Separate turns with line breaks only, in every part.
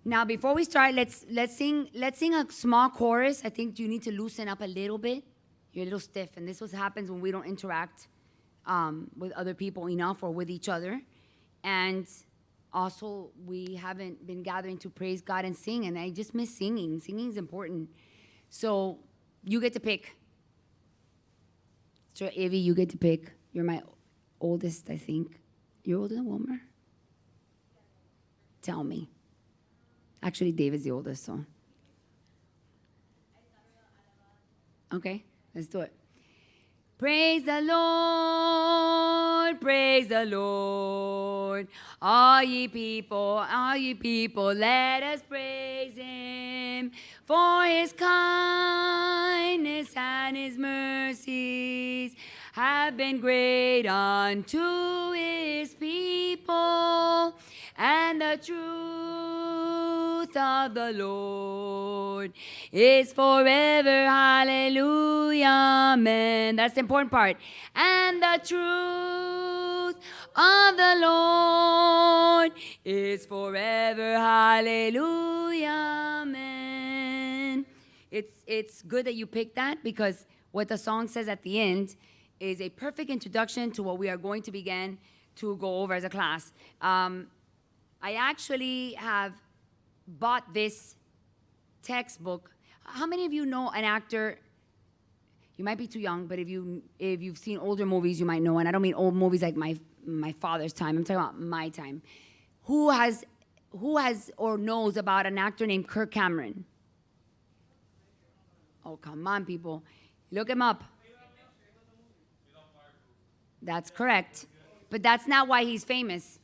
Now, before we start, let's sing a small chorus. I think you need to loosen up a little bit. You're a little stiff, and this is what happens when we don't interact with other people enough or with each other. And also, we haven't been gathering to praise God and sing, and I just miss singing. Singing is important. So you get to pick. So Ivy, you get to pick. You're my oldest, I think. You're older than Wilmer? Tell me. Actually, David's the oldest, so. Okay, let's do it. Praise the Lord, all ye people, let us praise him, for his kindness and his mercies have been great unto his people, and the truth of the Lord is forever. Hallelujah. Amen. That's the important part. And the truth of the Lord is forever. Hallelujah. Amen. It's good that you picked that, because what the song says at the end is a perfect introduction to what we are going to begin to go over as a class. I actually have bought this textbook. How many of you know an actor? You might be too young, but if you've seen older movies, you might know. And I don't mean old movies like my father's time. I'm talking about my time. Who has or knows about an actor named Kirk Cameron? Oh, come on, people. Look him up. That's correct. But that's not why he's famous.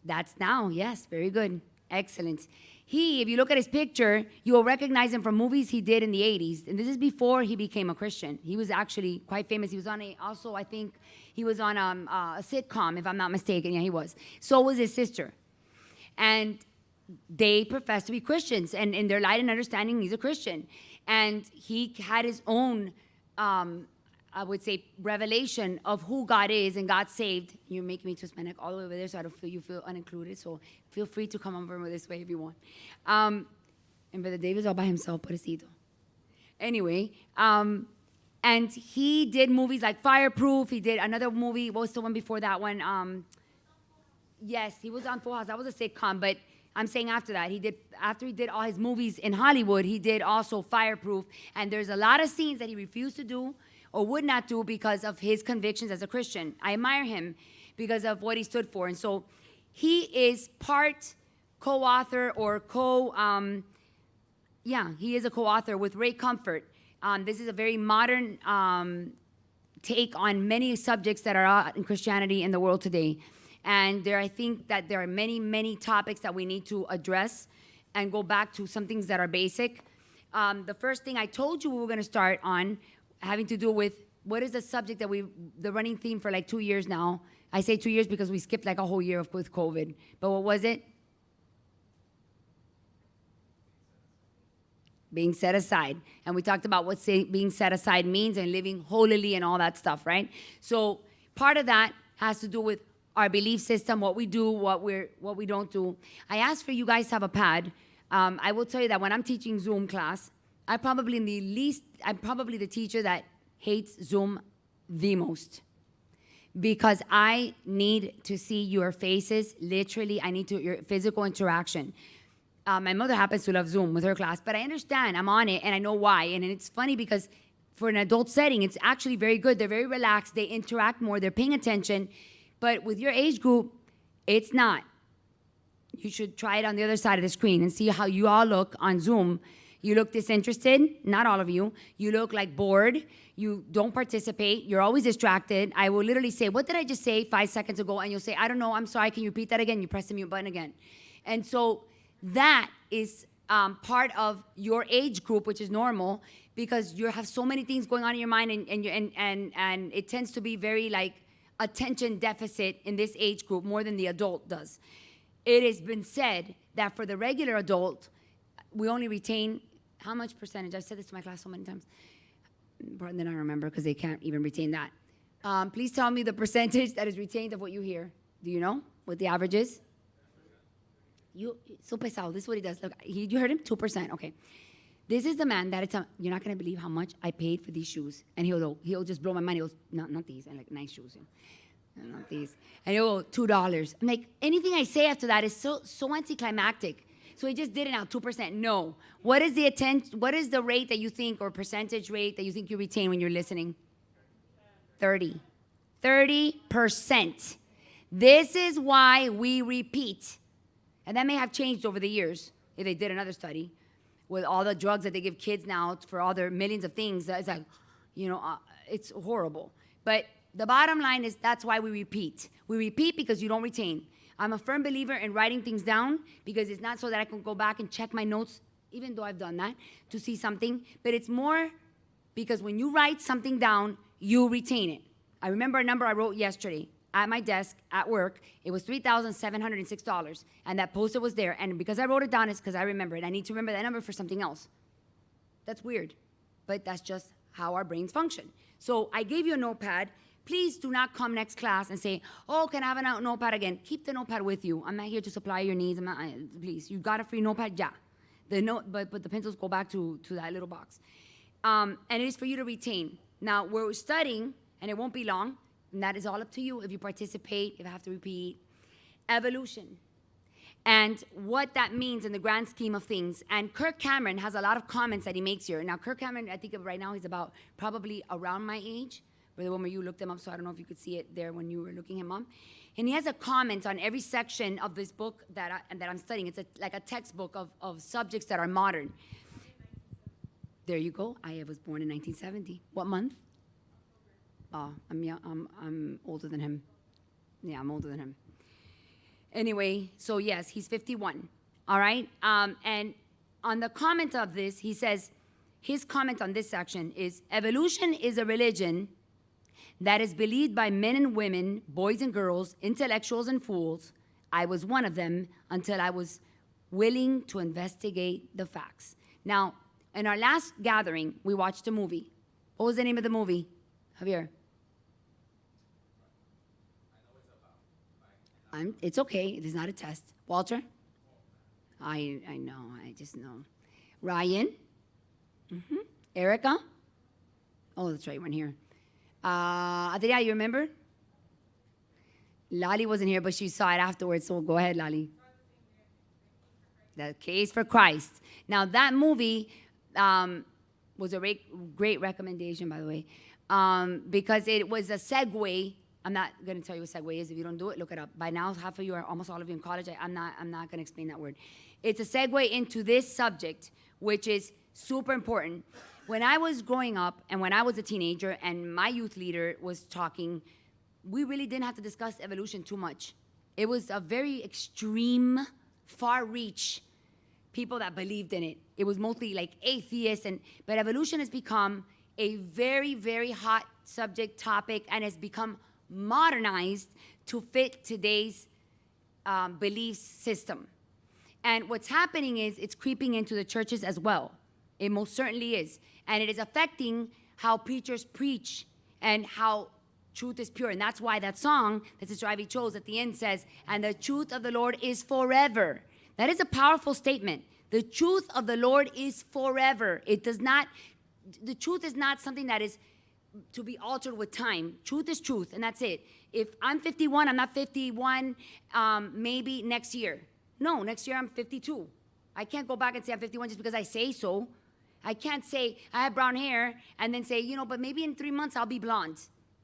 That's now, yes, very good. Excellent. If you look at his picture, you will recognize him from movies he did in the 80s. And this is before he became a Christian. He was actually quite famous. He was on I think he was on a sitcom, if I'm not mistaken. Yeah, he was. So was his sister. And they profess to be Christians. And in their light and understanding, he's a Christian. And he had his own I would say, revelation of who God is and God saved. You're making me twist my neck all the way over there so I don't feel you feel unincluded. So feel free to come over this way if you want. And Brother David's all by himself, pobrecito. Anyway, and he did movies like Fireproof. He did another movie. What was the one before that one? Yes, he was on Full House. That was a sitcom, but I'm saying after that, after he did all his movies in Hollywood, he did also Fireproof. And there's a lot of scenes that he refused to do or would not do because of his convictions as a Christian. I admire him because of what he stood for. And so he is part co-author or he is a co-author with Ray Comfort. This is a very modern take on many subjects that are out in Christianity in the world today. And I think that there are many, many topics that we need to address and go back to some things that are basic. The first thing I told you we were going to start on having to do with what is the subject that the running theme for like 2 years now. I say 2 years because we skipped like a whole year with COVID. But what was it? Being set aside. And we talked about what being set aside means and living holily and all that stuff, right? So part of that has to do with our belief system, what we do, what we don't do. I asked for you guys to have a pad. I will tell you that when I'm teaching Zoom class, I'm probably the teacher that hates Zoom the most, because I need to see your faces. Literally, I need your physical interaction. My mother happens to love Zoom with her class, but I understand. I'm on it, and I know why. And it's funny because for an adult setting, it's actually very good. They're very relaxed. They interact more. They're paying attention. But with your age group, it's not. You should try it on the other side of the screen and see how you all look on Zoom. You look disinterested, not all of you. You look like bored. You don't participate. You're always distracted. I will literally say, what did I just say 5 seconds ago? And you'll say, I don't know, I'm sorry, can you repeat that again? You press the mute button again. And so that is part of your age group, which is normal, because you have so many things going on in your mind, and it tends to be very like attention deficit in this age group more than the adult does. It has been said that for the regular adult, we only retain how much percentage? I've said this to my class so many times. Then I remember because they can't even retain that. Please tell me the percentage that is retained of what you hear. Do you know what the average is? so pesado. This is what he does. Look, you heard him? 2%. Okay. This is the man that you're not going to believe how much I paid for these shoes. And he'll just blow my mind. He goes, not these. And like, nice shoes. Not these. And he'll go, $2. I'm like, anything I say after that is so anticlimactic. So he just did it now, 2%. No. What is the rate that you think, or percentage rate that you think you retain when you're listening? 30. 30%. This is why we repeat. And that may have changed over the years if they did another study with all the drugs that they give kids now for all their millions of things. It's like, it's horrible. But the bottom line is that's why we repeat. We repeat because you don't retain. I'm a firm believer in writing things down because it's not so that I can go back and check my notes, even though I've done that, to see something. But it's more because when you write something down, you retain it. I remember a number I wrote yesterday at my desk at work. It was $3,706. And that post-it was there. And because I wrote it down, it's because I remember it. I need to remember that number for something else. That's weird. But that's just how our brains function. So I gave you a notepad. Please do not come next class and say, oh, can I have a notepad again? Keep the notepad with you. I'm not here to supply your needs. Please, you got a free notepad? Yeah. But the pencils go back to that little box. And it is for you to retain. Now, we're studying, and it won't be long, and that is all up to you if you participate, if I have to repeat, evolution. And what that means in the grand scheme of things. And Kirk Cameron has a lot of comments that he makes here. Now, Kirk Cameron, I think right now he's about probably around my age. Brother Wilmer, you looked him up, so I don't know if you could see it there when you were looking him up. And he has a comment on every section of this book that I'm studying. It's like a textbook of subjects that are modern. There you go. I was born in 1970. What month? Oh, I'm young. I'm older than him. Yeah, I'm older than him. Anyway, so yes, he's 51. All right? And on the comment of this, he says, his comment on this section is, evolution is a religion that is believed by men and women, boys and girls, intellectuals and fools. I was one of them until I was willing to investigate the facts. Now, in our last gathering, we watched a movie. What was the name of the movie, Javier? It's okay. It is not a test. Walter? I know. I just know. Ryan? Mm-hmm. Erica? Oh, that's right. You weren't here. Adria, you remember? Lali wasn't here, but she saw it afterwards, so go ahead, Lali. The Case for Christ. Now, that movie was a great recommendation, by the way, because it was a segue. I'm not going to tell you what segue is. If you don't do it, look it up. By now, half of you are, almost all of you in college. I'm not going to explain that word. It's a segue into this subject, which is super important. When I was growing up and when I was a teenager and my youth leader was talking, we really didn't have to discuss evolution too much. It was a very extreme, far-reach people that believed in it. It was mostly like atheists, but evolution has become a very, very hot subject topic and has become modernized to fit today's belief system. And what's happening is it's creeping into the churches as well. It most certainly is. And it is affecting how preachers preach and how truth is pure. And that's why that song that Sister Ivy chose at the end says, and the truth of the Lord is forever. That is a powerful statement. The truth of the Lord is forever. The truth is not something that is to be altered with time. Truth is truth, and that's it. If I'm 51, I'm not 51 maybe next year. No, next year I'm 52. I can't go back and say I'm 51 just because I say so. I can't say I have brown hair and then say, but maybe in 3 months I'll be blonde.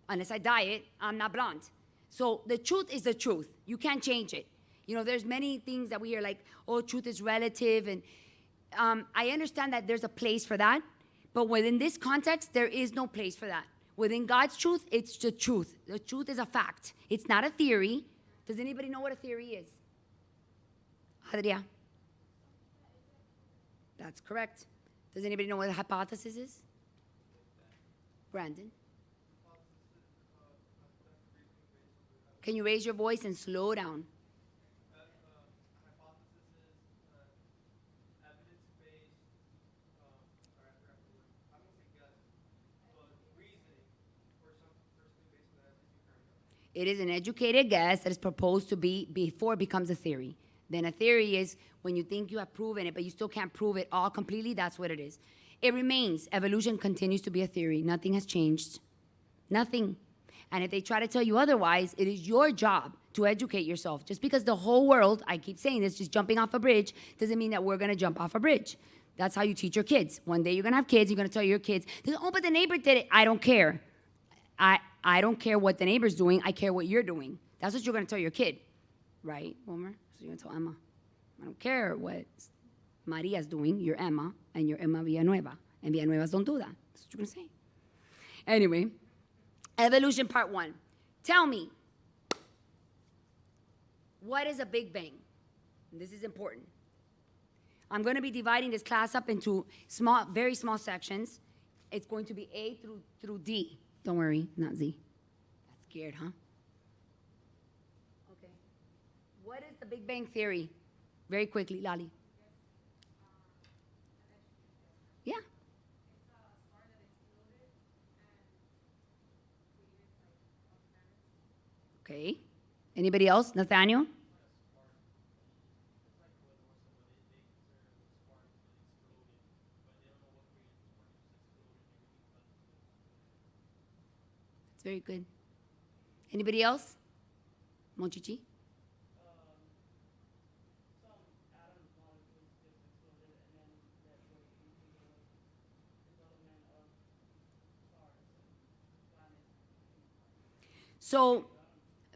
Unless I dye it, I'm not blonde. So the truth is the truth. You can't change it. There's many things that we hear like, oh, truth is relative. And I understand that there's a place for that. But within this context, there is no place for that. Within God's truth, it's the truth. The truth is a fact. It's not a theory. Does anybody know what a theory is? Adria? That's correct. Does anybody know what a hypothesis is? Brandon? Can you raise your voice and slow down? It is an educated guess that is proposed to be before it becomes a theory. Then a theory is when you think you have proven it, but you still can't prove it all completely. That's what it is. It remains. Evolution continues to be a theory. Nothing has changed. Nothing. And if they try to tell you otherwise, it is your job to educate yourself. Just because the whole world, I keep saying this, just jumping off a bridge, doesn't mean that we're going to jump off a bridge. That's how you teach your kids. One day you're going to have kids, you're going to tell your kids, oh, but the neighbor did it. I don't care. I don't care what the neighbor's doing. I care what you're doing. That's what you're going to tell your kid. Right, Wilmer? So you're going to tell Emma. I don't care what Maria's doing. You're Emma, and you're Emma Villanueva. And Villanuevas don't do that. That's what you're going to say. Anyway, evolution part 1. Tell me, what is a Big Bang? And this is important. I'm going to be dividing this class up into small, very small sections. It's going to be A through D. Don't worry, not Z. That's scared, huh? Okay. What is the Big Bang Theory? Very quickly, Lali. Yeah. Okay. Anybody else? Nathaniel? That's very good. Anybody else? Monchichi? So,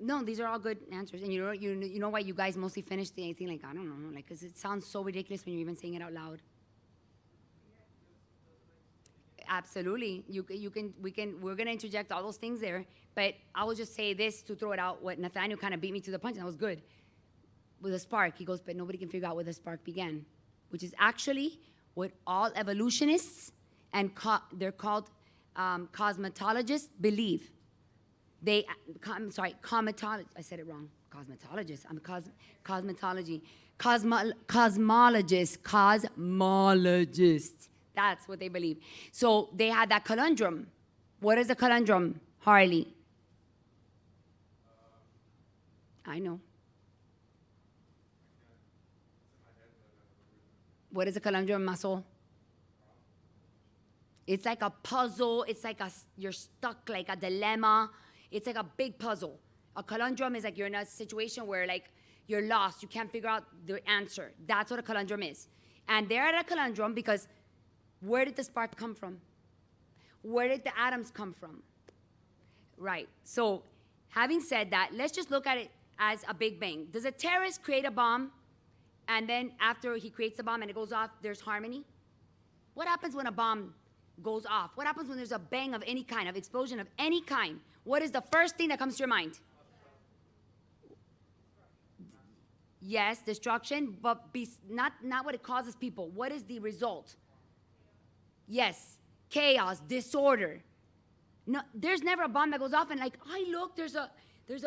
no, these are all good answers. And you know why you guys mostly finish the thing like, I don't know, like, because it sounds so ridiculous when you're even saying it out loud. Absolutely. We're going to interject all those things there. But I will just say this to throw it out. What Nathaniel kind of beat me to the punch, and that was good. With a spark, he goes, but nobody can figure out where the spark began, which is actually what all evolutionists and they're called cosmetologists believe. I'm sorry, cometology. I said it wrong. Cosmetologist. I'm cosmetology. Cosmologist. That's what they believe. So they had that conundrum. What is a conundrum, Harley? I know. What is a conundrum, Maso? It's like a puzzle. It's like you're stuck, like a dilemma. It's like a big puzzle. A conundrum is like you're in a situation where like you're lost. You can't figure out the answer. That's what a conundrum is. And they're at a conundrum because where did the spark come from? Where did the atoms come from? Right. So having said that, let's just look at it as a Big Bang. Does a terrorist create a bomb and then after he creates the bomb and it goes off, there's harmony? What happens when a bomb goes off? What happens when there's a bang of any kind, of explosion of any kind? What is the first thing that comes to your mind? Yes, destruction, but not what it causes people. What is the result? Yes, chaos, disorder. No, there's never a bomb that goes off and like, look, there's a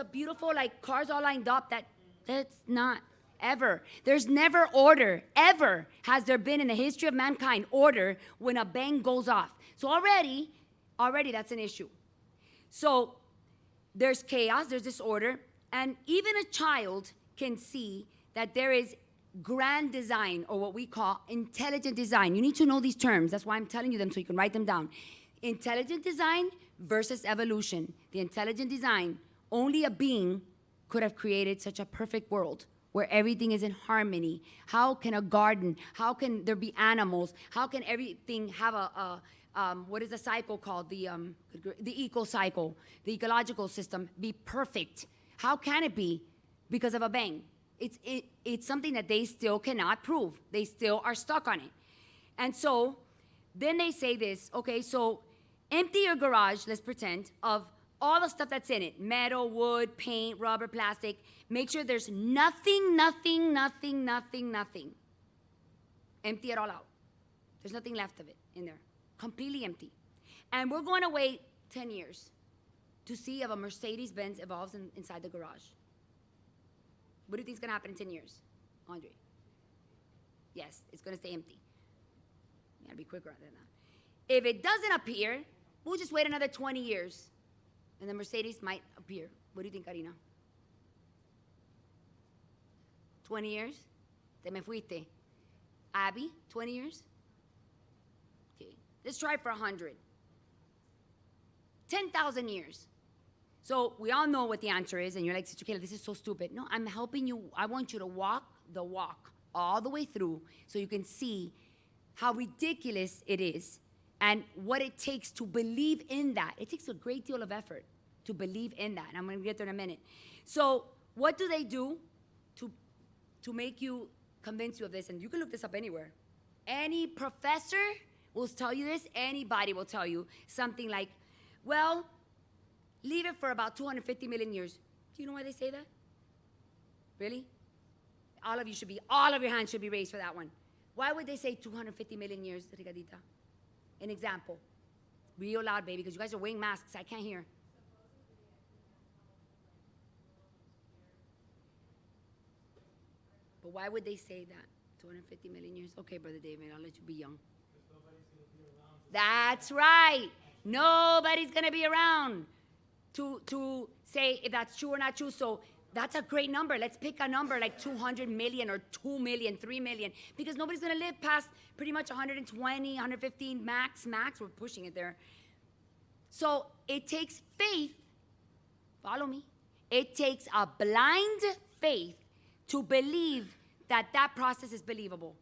beautiful like cars all lined up. That's not ever. There's never order, ever has there been in the history of mankind order when a bang goes off. So already that's an issue. So there's chaos, there's disorder, and even a child can see that there is grand design, or what we call intelligent design. You need to know these terms. That's why I'm telling you them so you can write them down. Intelligent design versus evolution. The intelligent design, only a being could have created such a perfect world where everything is in harmony. How can a garden, how can there be animals, how can everything have what is the cycle called? The eco cycle, the ecological system be perfect? How can it be? Because of a bang. It's something that they still cannot prove. They still are stuck on it. And so then they say this, okay, so empty your garage, let's pretend, of all the stuff that's in it, metal, wood, paint, rubber, plastic. Make sure there's nothing. Empty it all out. There's nothing left of it in there. Completely empty. And we're going to wait 10 years to see if a Mercedes-Benz evolves inside the garage. What do you think is going to happen in 10 years, Andre? Yes, it's going to stay empty. You got to be quicker than that. If it doesn't appear, we'll just wait another 20 years, and the Mercedes might appear. What do you think, Karina? 20 years? Te me fuiste. Abby, 20 years? Okay. Let's try for 100. 10,000 years. So we all know what the answer is, and you're like, Sister Kayla, this is so stupid. No, I'm helping you. I want you to walk the walk all the way through so you can see how ridiculous it is and what it takes to believe in that. It takes a great deal of effort to believe in that. And I'm going to get there in a minute. So what do they do to make you, convince you of this? And you can look this up anywhere. Any professor will tell you this. Anybody will tell you something like, well, leave it for about 250 million years. Do you know why they say that? Really? All of your hands should be raised for that one. Why would they say 250 million years, Rigadita? An example. Real loud, baby, because you guys are wearing masks. I can't hear. But why would they say that? 250 million years? Okay, Brother David, I'll let you be young. That's right. Nobody's going to be around to say if that's true or not true. So that's a great number. Let's pick a number like 200 million or 2 million, 3 million, because nobody's going to live past pretty much 120, 115 max. We're pushing it there. So it takes faith. Follow me. It takes a blind faith to believe that that process is believable.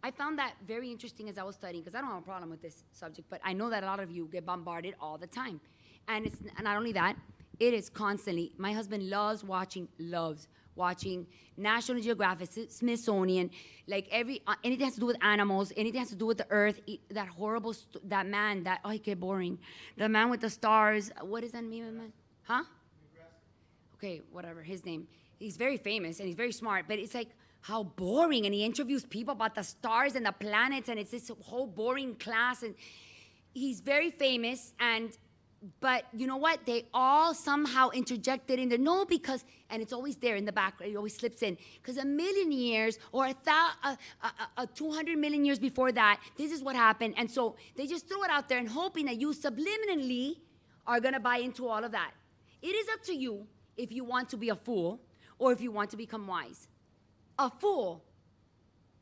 I found that very interesting as I was studying, because I don't have a problem with this subject, but I know that a lot of you get bombarded all the time. And it's not only that, it is constantly. My husband loves watching National Geographic, Smithsonian, like anything has to do with animals, anything has to do with the earth, that horrible, that man, que boring. The man with the stars, what is that name, man? Huh? Okay, whatever, his name. He's very famous and he's very smart, but it's like, how boring. And he interviews people about the stars and the planets, and it's this whole boring class. And he's very famous, but you know what? They all somehow interjected in there. No, because, and it's always there in the back, it always slips in. Because a million years or 200 million years before that, this is what happened. And so they just throw it out there and hoping that you subliminally are going to buy into all of that. It is up to you if you want to be a fool or if you want to become wise. A fool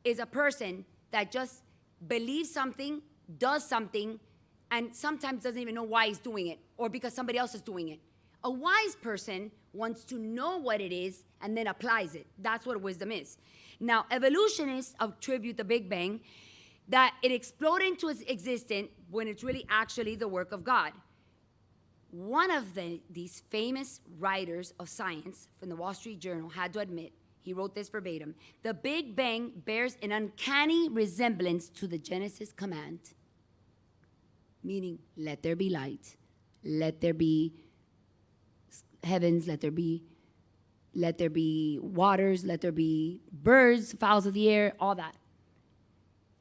is a person that just believes something, does something, and sometimes doesn't even know why he's doing it or because somebody else is doing it. A wise person wants to know what it is and then applies it. That's what wisdom is. Now, evolutionists attribute the Big Bang that it exploded into existence when it's really actually the work of God. One of these famous writers of science from the Wall Street Journal had to admit, he wrote this verbatim, the Big Bang bears an uncanny resemblance to the Genesis command. Meaning, let there be light, let there be heavens, let there be waters, let there be birds, fowls of the air, all that.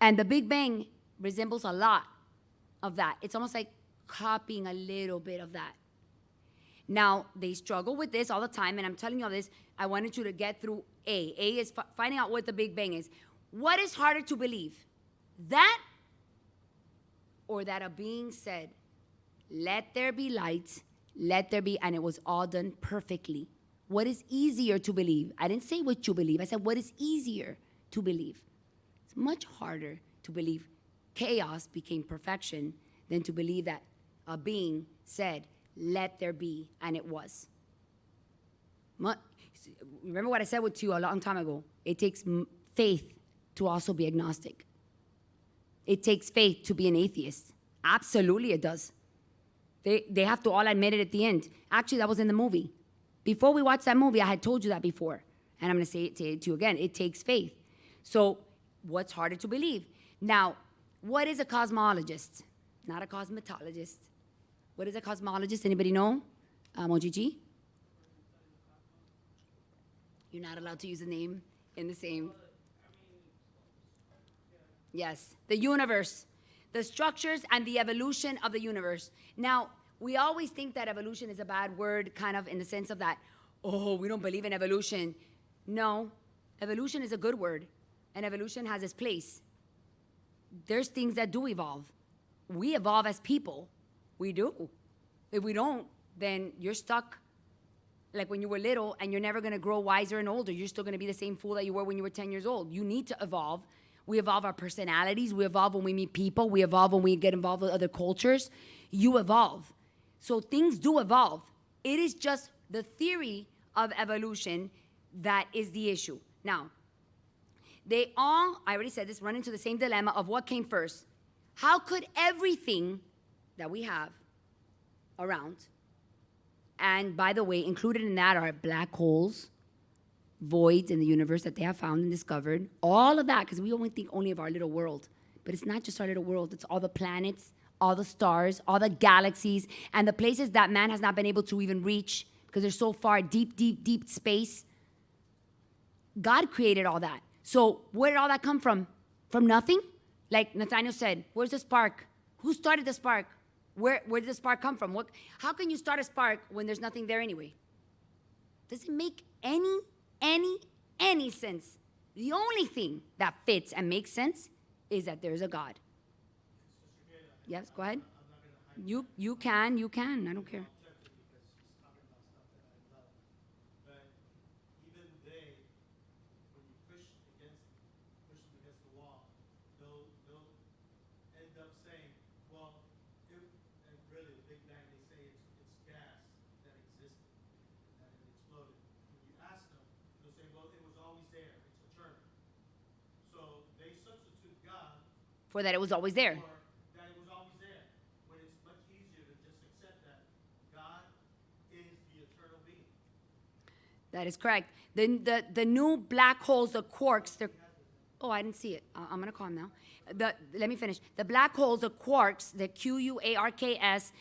And the Big Bang resembles a lot of that. It's almost like copying a little bit of that. Now, they struggle with this all the time, and I'm telling you all this, I wanted you to get through A. A is finding out what the Big Bang is. What is harder to believe? That or that a being said, let there be light, let there be, and it was all done perfectly. What is easier to believe? I didn't say what you believe. I said what is easier to believe. It's much harder to believe chaos became perfection than to believe that a being said, let there be, and it was. Remember what I said to you a long time ago. It takes faith to also be agnostic. It takes faith to be an atheist. Absolutely it does. They have to all admit it at the end. Actually, that was in the movie. Before we watched that movie, I had told you that before. And I'm going to say it to you again. It takes faith. So what's harder to believe? Now, what is a cosmologist? Not a cosmetologist. What is a cosmologist? Anybody know? Mojiji? You're not allowed to use a name in the same. Yes, the universe, the structures and the evolution of the universe. Now, we always think that evolution is a bad word, kind of in the sense of that, oh, we don't believe in evolution. No, evolution is a good word, and evolution has its place. There's things that do evolve. We evolve as people. We do. If we don't, then you're stuck like when you were little, and you're never going to grow wiser and older. You're still going to be the same fool that you were when you were 10 years old. You need to evolve. We evolve our personalities. We evolve when we meet people. We evolve when we get involved with other cultures. You evolve. So things do evolve. It is just the theory of evolution that is the issue. Now, they all, I already said this, run into the same dilemma of what came first. How could everything that we have around, and by the way, included in that are black holes, voids in the universe that they have found and discovered, all of that, because we only think only of our little world. But it's not just our little world, it's all the planets, all the stars, all the galaxies, and the places that man has not been able to even reach because they're so far, deep, deep, deep space. God created all that. So where did all that come from? From nothing? Like Nathaniel said, where's the spark? Who started the spark? Where did the spark come from? How can you start a spark when there's nothing there anyway? Does it make any sense? The only thing that fits and makes sense is that there's a God. Yes, go ahead. You can. I don't care. For that it was always there.
That it was always there. When it's much easier to just accept that God is the eternal being.
That is correct. The new black holes, the quarks, oh, I didn't see it. I'm going to call them now. Let me finish. The black holes, the quarks, the QUARKS,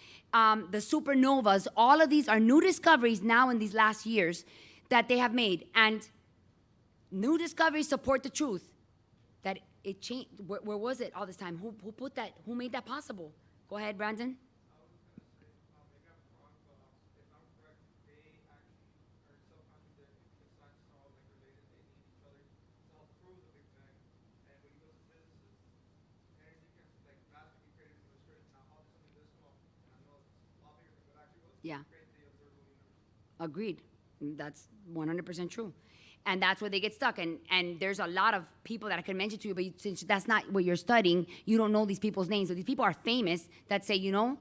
the supernovas, all of these are new discoveries now in these last years that they have made. And new discoveries support the truth that it changed. Where was it all this time? Who put that? Who made that possible? Go ahead, Brandon. Yeah. Agreed. That's 100% true. And that's where they get stuck. And there's a lot of people that I could mention to you, but since that's not what you're studying, you don't know these people's names. So these people are famous that say,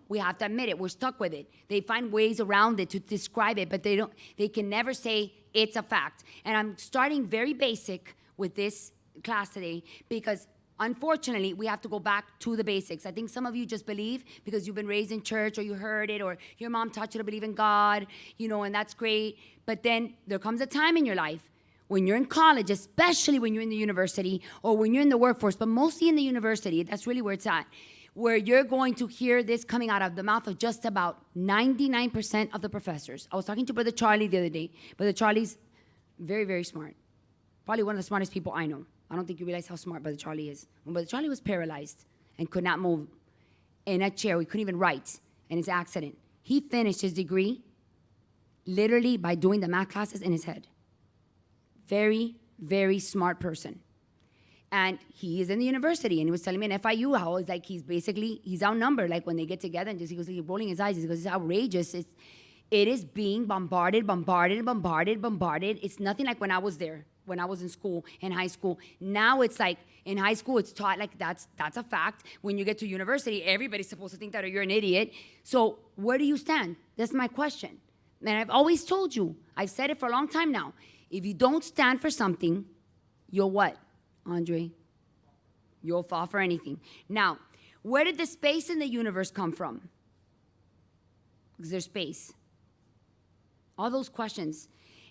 we have to admit it. We're stuck with it. They find ways around it to describe it, but they can never say it's a fact. And I'm starting very basic with this class today because unfortunately, we have to go back to the basics. I think some of you just believe because you've been raised in church or you heard it or your mom taught you to believe in God, and that's great. But then there comes a time in your life when you're in college, especially when you're in the university or when you're in the workforce, but mostly in the university, that's really where it's at, where you're going to hear this coming out of the mouth of just about 99% of the professors. I was talking to Brother Charlie the other day. Brother Charlie's very, very smart. Probably one of the smartest people I know. I don't think you realize how smart Brother Charlie is. When Brother Charlie was paralyzed and could not move in a chair, he couldn't even write in his accident. He finished his degree literally by doing the math classes in his head. Very, very smart person. And he is in the university, and he was telling me in FIU how it's like he's outnumbered. Like when they get together, and he goes, he's rolling his eyes. He goes, it's outrageous. It is being bombarded. It's nothing like when I was there, when I was in school, in high school. Now it's like in high school, it's taught like that's a fact. When you get to university, everybody's supposed to think that or you're an idiot. So where do you stand? That's my question. And I've always told you, I've said it for a long time now. If you don't stand for something, you'll what, Andre? You'll fall for anything. Now, where did the space in the universe come from? Because there's space. All those questions.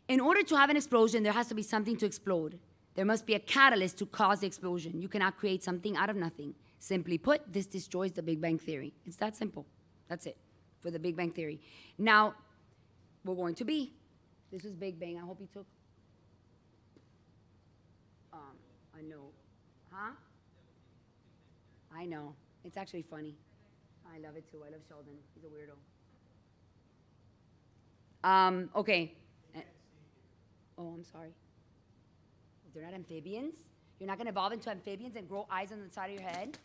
In order to have an explosion, there has to be something to explode. There must be a catalyst to cause the explosion. You cannot create something out of nothing. Simply put, this destroys the Big Bang Theory. It's that simple. That's it for the Big Bang Theory. Now, we're going to be. This is Big Bang. I hope you took. I know. Huh? I know. It's actually funny. I love it too. I love Sheldon. He's a weirdo. Okay. Oh, I'm sorry. They're not amphibians? You're not going to evolve into amphibians and grow eyes on the side of your head?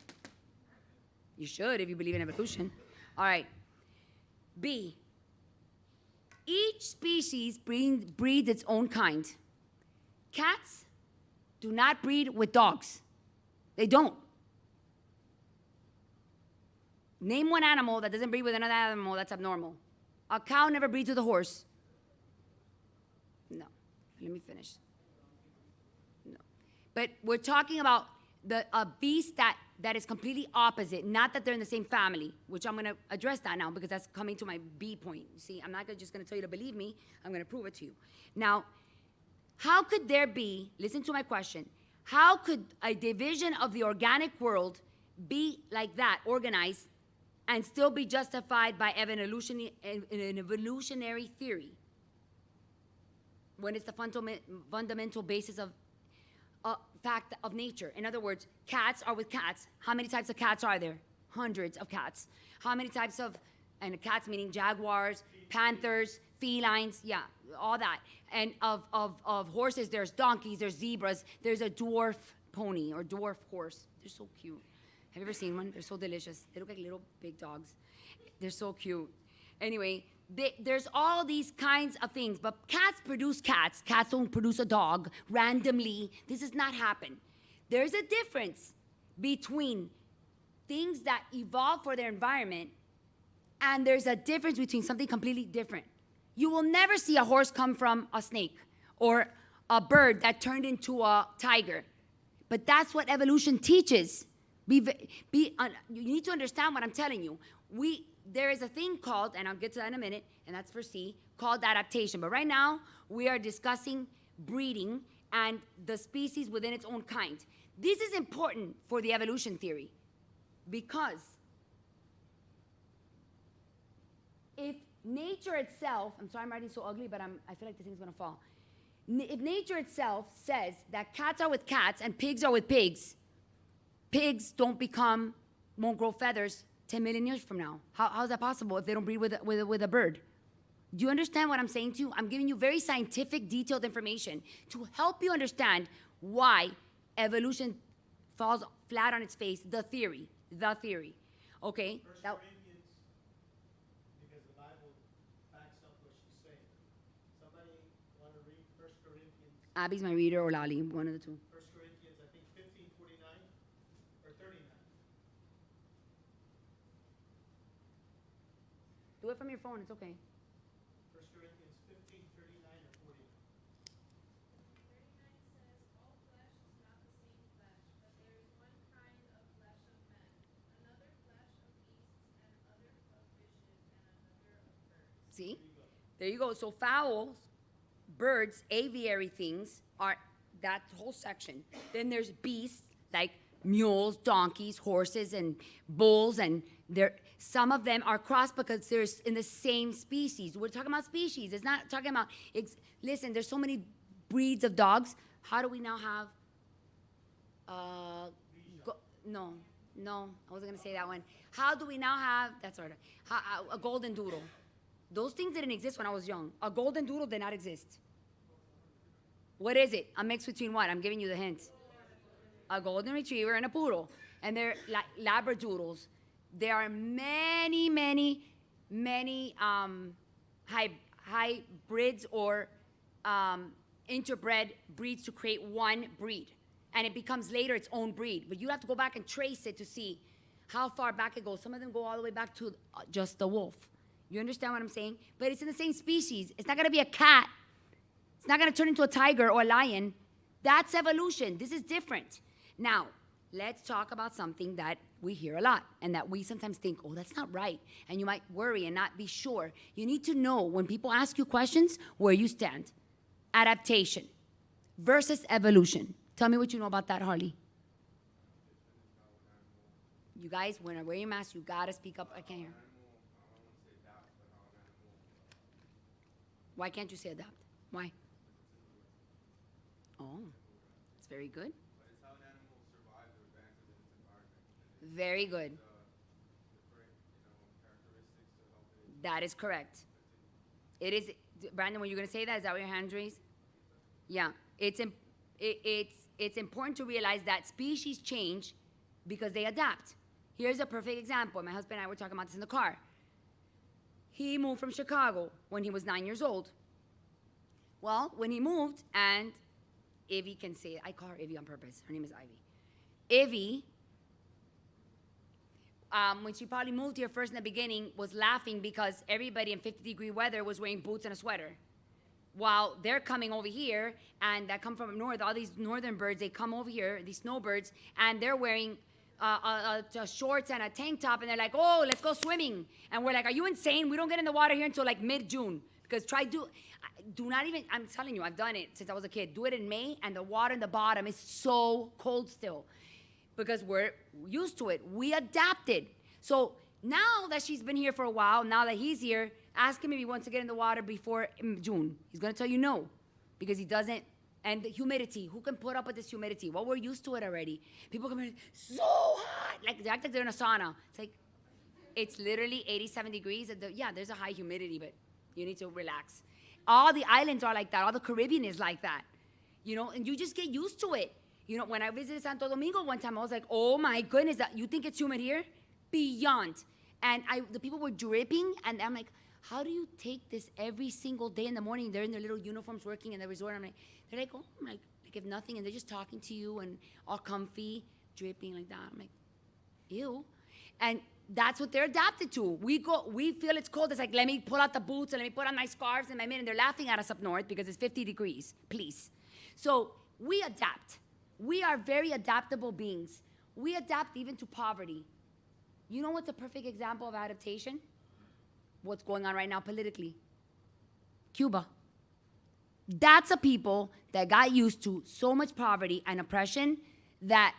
You should if you believe in evolution. All right. B. Each species breeds its own kind. Cats do not breed with dogs. They don't. Name one animal that doesn't breed with another animal that's abnormal. A cow never breeds with a horse. No. Let me finish. No. But we're talking about a beast that is completely opposite, not that they're in the same family, which I'm going to address that now because that's coming to my B point. You see, I'm not just going to tell you to believe me. I'm going to prove it to you. Now, how could there be, listen to my question, how could a division of the organic world be like that, organized, and still be justified by an evolutionary theory when it's the fundamental basis of fact of nature? In other words, cats are with cats. How many types of cats are there? Hundreds of cats. How many types of, and cats meaning jaguars, panthers, felines, yeah, all that. And of horses, there's donkeys, there's zebras, there's a dwarf pony or dwarf horse. They're so cute. Have you ever seen one? They're so delicious. They look like little big dogs. They're so cute. Anyway, there's all these kinds of things, but cats produce cats. Cats don't produce a dog randomly. This does not happen. There's a difference between things that evolve for their environment, and there's a difference between something completely different. You will never see a horse come from a snake or a bird that turned into a tiger. But that's what evolution teaches. You need to understand what I'm telling you. There is a thing called, and I'll get to that in a minute, and that's for C, called adaptation. But right now, we are discussing breeding and the species within its own kind. This is important for the evolution theory because if nature itself, I'm sorry I'm writing so ugly, but I feel like this thing's gonna fall. If nature itself says that cats are with cats and pigs are with pigs, pigs won't grow feathers 10 million years from now. How is that possible if they don't breed with a bird? Do you understand what I'm saying to you? I'm giving you very scientific, detailed information to help you understand why evolution falls flat on its face, the theory, okay?
First Corinthians, because the Bible backs up what she's saying. Somebody want to read 1 Corinthians?
Abby's my reader or Lali, one of the two.
1 Corinthians, I think 15:49 or 39.
Do it from your phone, it's okay.
1 Corinthians 15:39 or 40.
39 says, all flesh is not the same flesh, but there is one kind of flesh of men, another flesh of beasts, and other of fishes, and another of birds.
See? There you go. So fowls, birds, aviary things are that whole section. Then there's beasts like mules, donkeys, horses, and bulls, and some of them are crossed because they're in the same species. We're talking about species. It's not talking about, listen, there's so many breeds of dogs. How do we now have, no, I wasn't gonna say that one. How do we now have, that's all right, a golden doodle? Those things didn't exist when I was young. A golden doodle did not exist. What is it? A mix between what? I'm giving you the hint. A golden retriever and a poodle. And they're like labradoodles. There are many, many, many hybrids or interbred breeds to create one breed. And it becomes later its own breed. But you have to go back and trace it to see how far back it goes. Some of them go all the way back to just the wolf. You understand what I'm saying? But it's in the same species. It's not gonna be a cat. It's not gonna turn into a tiger or a lion. That's evolution. This is different. Now, let's talk about something that we hear a lot and that we sometimes think, oh, that's not right. And you might worry and not be sure. You need to know when people ask you questions where you stand. Adaptation versus evolution. Tell me what you know about that, Harley. You guys, when I wear your mask, you gotta speak up. I can't hear. Why can't you say adapt? Why? Oh, it's very good. Very good. That is correct. It is, Brandon, were you gonna say that? Is that what your hand raised? Yeah, it's important to realize that species change because they adapt. Here's a perfect example. My husband and I were talking about this in the car. he moved from Chicago when he was 9 years old. Well, when he moved, and Ivy can say it. I call her Ivy on purpose. Her name is Ivy. Ivy, when she probably moved here first in the beginning, was laughing because everybody in 50-degree weather was wearing boots and a sweater. While they're coming over here, and that come from north, all these northern birds, they come over here, these snowbirds, and they're wearing shorts and a tank top, and they're like, oh, let's go swimming. And we're like, are you insane? We don't get in the water here until like mid-June. Because do not even, I'm telling you, I've done it since I was a kid. Do it in May, and the water in the bottom is so cold still. Because we're used to it. We adapted. So now that she's been here for a while, now that he's here, ask him if he wants to get in the water before June. He's gonna tell you no, because he doesn't. And the humidity, who can put up with this humidity? Well, we're used to it already. People come in, so hot, like they act like they're in a sauna. It's like, it's literally 87 degrees. Yeah, there's a high humidity, but you need to relax. All the islands are like that. All the Caribbean is like that, you know, and you just get used to it. You know, when I visited Santo Domingo one time, I was like, oh my goodness, you think it's humid here? Beyond. And the people were dripping, and I'm like, how do you take this every single day in the morning? They're in their little uniforms working in the resort. I'm like, they're like, oh, I'm like if nothing, and they're just talking to you and all comfy, dripping like that. I'm like, ew. And that's what they're adapted to. We feel it's cold. It's like, let me pull out the boots and let me put on my scarves and my mitt, and they're laughing at us up north because it's 50 degrees, please. So we adapt. We are very adaptable beings. We adapt even to poverty. You know what's a perfect example of adaptation? What's going on right now politically? Cuba. That's a people that got used to so much poverty and oppression that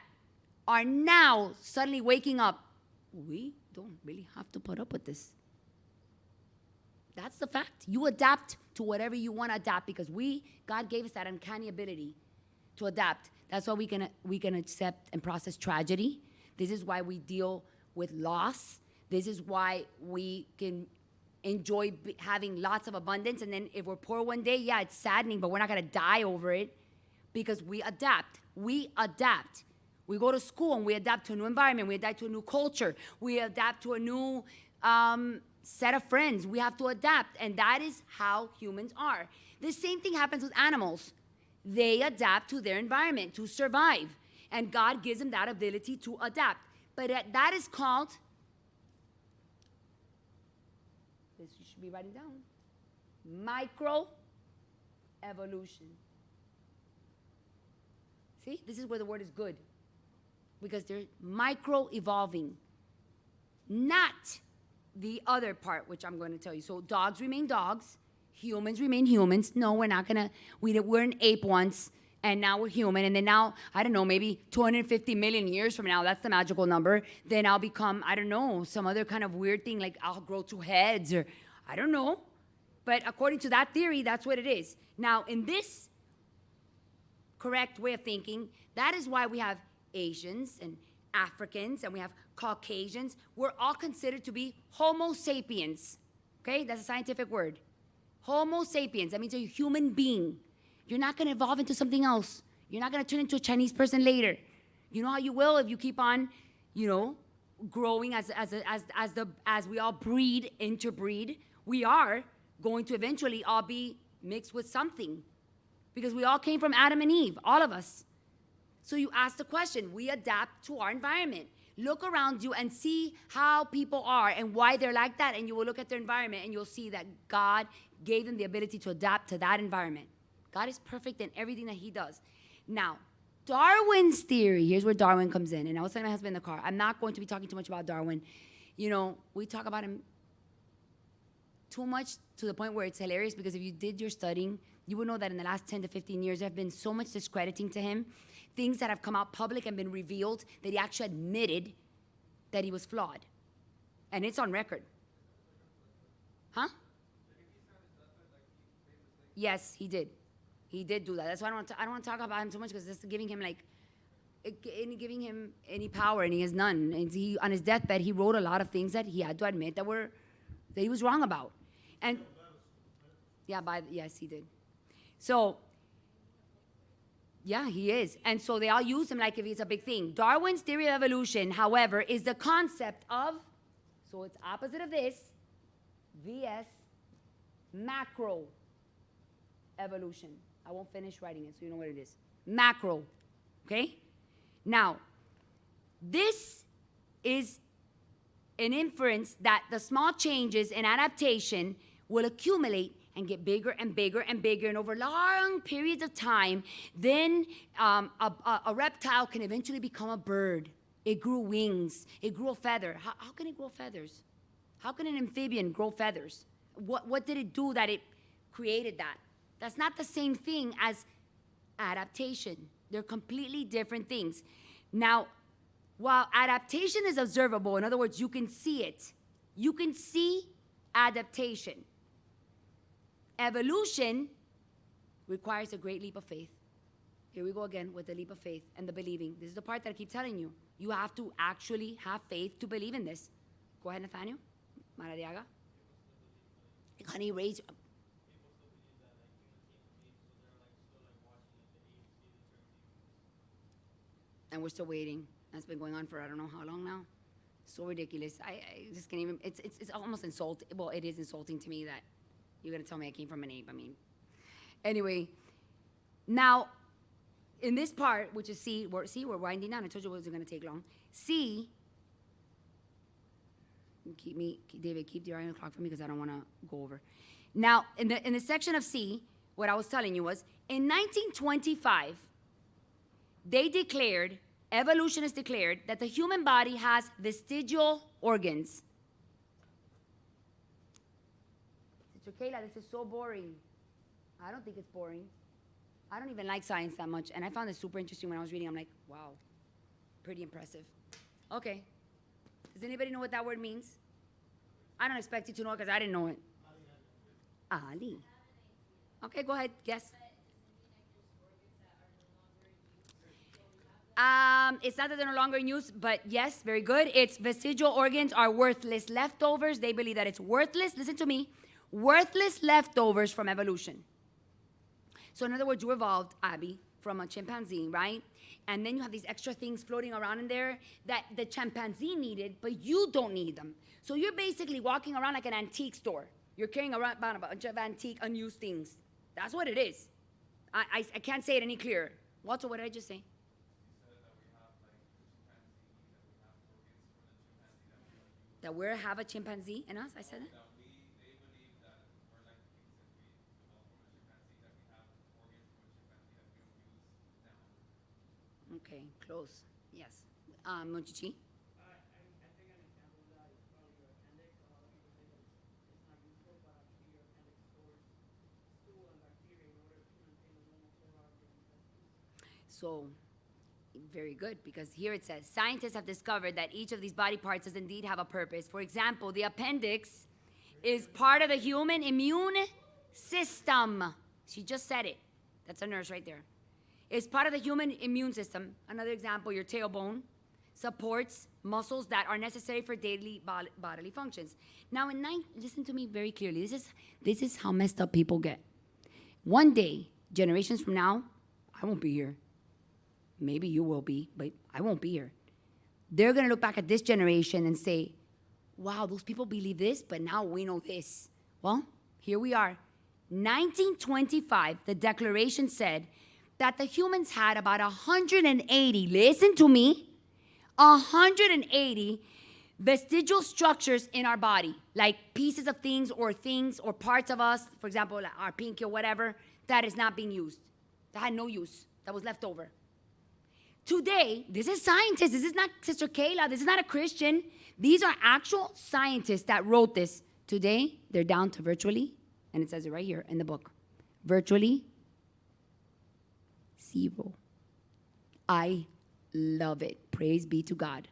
are now suddenly waking up. We don't really have to put up with this. That's the fact. You adapt to whatever you want to adapt because God gave us that uncanny ability to adapt. That's why we can accept and process tragedy. This is why we deal with loss. This is why we can enjoy having lots of abundance. And then if we're poor one day, yeah, it's saddening, but we're not going to die over it because we adapt. We adapt. We go to school and we adapt to a new environment. We adapt to a new culture. We adapt to a new set of friends. We have to adapt. And that is how humans are. The same thing happens with animals. They adapt to their environment to survive. And God gives them that ability to adapt. But that is called, this you should be writing down, microevolution. See, this is where the word is good. Because they're micro-evolving. Not the other part, which I'm going to tell you. So dogs remain dogs. Humans remain humans. No, we're not going to. We're an ape once, and now we're human. And then now, I don't know, maybe 250 million years from now, that's the magical number, then I'll become, I don't know, some other kind of weird thing, like I'll grow 2 heads, or I don't know. But according to that theory, that's what it is. Now, in this correct way of thinking, that is why we have Asians and Africans, and we have Caucasians. We're all considered to be Homo sapiens. Okay, that's a scientific word. Homo sapiens, that means a human being. You're not gonna evolve into something else. You're not gonna turn into a Chinese person later. You know how you will if you keep on, growing as we all breed, interbreed. We are going to eventually all be mixed with something. Because we all came from Adam and Eve, all of us. So you ask the question, we adapt to our environment. Look around you and see how people are and why they're like that, and you will look at their environment and you'll see that God gave them the ability to adapt to that environment. God is perfect in everything that he does. Now, Darwin's theory, here's where Darwin comes in, and I was telling my husband in the car, I'm not going to be talking too much about Darwin. We talk about him too much to the point where it's hilarious, because if you did your studying, you would know that in the last 10 to 15 years, there have been so much discrediting to him, things that have come out public and been revealed that he actually admitted that he was flawed. And it's on record. Huh? Yes, he did. He did do that. That's why I don't want to talk about him so much, because it's giving him any power, and he has none. And on his deathbed, he wrote a lot of things that he had to admit that he was wrong about. And yes, he did. So, yeah, he is. And so they all use him like if he's a big thing. Darwin's theory of evolution, however, is the concept of, so it's opposite of this, vs macro evolution. I won't finish writing it so you know what it is. Macro, okay? Now, this is an inference that the small changes in adaptation will accumulate and get bigger and bigger and bigger, and over long periods of time, then a reptile can eventually become a bird. It grew wings. It grew a feather. How can it grow feathers? How can an amphibian grow feathers? What did it do that it created that? That's not the same thing as adaptation. They're completely different things. Now, while adaptation is observable, in other words, you can see it. You can see adaptation. Evolution requires a great leap of faith. Here we go again with the leap of faith and the believing. This is the part that I keep telling you. You have to actually have faith to believe in this. Go ahead, Nathaniel. Maradiaga. Honey, raise. And we're still waiting. That's been going on for I don't know how long now. So ridiculous. I just can't even. It's almost insulting. Well, it is insulting to me that you're gonna tell me I came from an ape. I mean, anyway. Now, in this part, which is C, we're winding down. I told you it wasn't gonna take long. C. David, keep the eye on the clock for me because I don't want to go over. Now, in the section of C, what I was telling you was in 1925, evolutionists declared that the human body has vestigial organs. Sister Kayla, this is so boring. I don't think it's boring. I don't even like science that much, and I found it super interesting when I was reading. I'm like, wow, pretty impressive. Okay. Does anybody know what that word means? I don't expect you to know it because I didn't know it. Ali. Okay, go ahead. Guess. It's not that they're no longer in use, but yes, very good. It's vestigial organs are worthless leftovers. They believe that it's worthless. Listen to me. Worthless leftovers from evolution. So in other words, you evolved, Abby, from a chimpanzee, right? And then you have these extra things floating around in there that the chimpanzee needed, but you don't need them. So you're basically walking around like an antique store. You're carrying around a bunch of antique, unused things. That's what it is. I can't say it any clearer. Walter, what did I just say? That we have a chimpanzee in us? I said it? Okay, close. Yes. Monchichi?
I think an example of that is probably your appendix. A lot of people say that it's not useful, but actually your appendix stores stool and bacteria in order to maintain the normal flora of your intestines.
So, very good, because here it says, scientists have discovered that each of these body parts does indeed have a purpose. For example, the appendix is part of the human immune system. She just said it. That's a nurse right there. It's part of the human immune system. Another example, your tailbone supports muscles that are necessary for daily bodily functions. Now, listen to me very clearly. This is how messed up people get. One day, generations from now, I won't be here. Maybe you will be, but I won't be here. They're going to look back at this generation and say, wow, those people believe this, but now we know this. Well, here we are. 1925, the Declaration said that the humans had about 180, listen to me, 180 vestigial structures in our body, like pieces of things or parts of us, for example, like our pinky or whatever, that is not being used. That had no use, that was left over. Today, this is scientists, this is not Sister Kayla, this is not a Christian. These are actual scientists that wrote this. Today, they're down to virtually, and it says it right here in the book, virtually 0. I love it. Praise be to God.